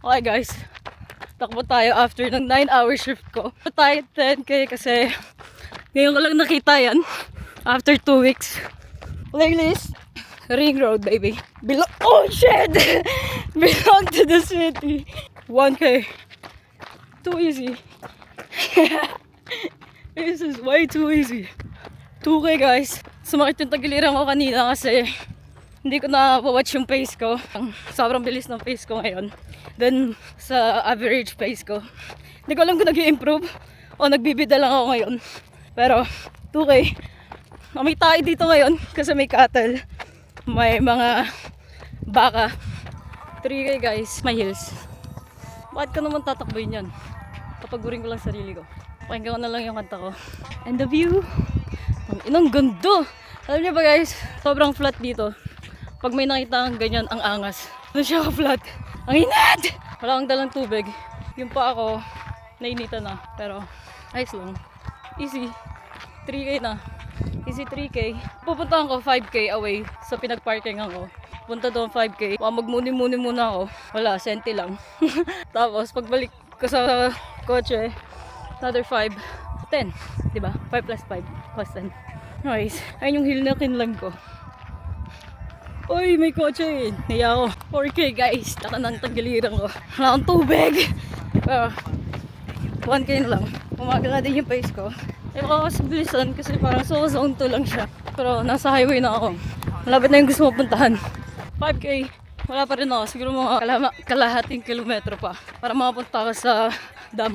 Okay guys, takbo tayo after ng 9-hour shift ko. Tayo 10k kasi ngayon ko lang nakita yan after 2 weeks. Playlist, Ring Road baby. Oh shit! Belong to the city. 1k. Too easy. This is way too easy. 2k guys. Sumakit yung tagiliran ko kanina kasi hindi ko na-watch yung pace ko. Sobrang bilis ng pace ko ngayon. Then, sa average pace ko. Hindi ko alam kung nag-i-improve o nagbibida lang ako ngayon. Pero, 2k. May tayo dito ngayon kasi may cattle. May mga baka. 3k guys, may hills. Bakit ka naman tatakboyin yan? Papagurin ko lang sarili ko. Pakinggan ko na lang yung kanta ko. And the view. Ang inang ganda! Alam niyo ba guys, sobrang flat dito. Pag may nakita kang ganyan, ang angas. Ano siya ka-flat? Ang init! Wala akong dalang tubig. Yung pa ako, nainitan na. Pero, ayos lang. Easy. 3k na. Easy 3k. Pupuntahan ko 5k away sa pinag-parkingan ko. Punta doon 5k. Magmuni-muni muna ako. Wala, senti lang. Tapos, pagbalik ko sa kotse, another 5. 10. Diba? 5 plus 5 plus 10. Anyways, ayun yung hill na kinlang ko. Uy, may kotse. Naya ako. 4k guys. Taka ng tagiliran ko. Wala akong tubig. Pero, 1k na lang. Umaga na din yung pace ko. Eh, makakasabilisan kasi parang zone 2 lang siya. Pero, nasa highway na ako. Malapit na yung gusto mo puntahan. 5k. Wala pa rin ako. Siguro mga kalahating kilometro pa. Para makapunta ka sa dam.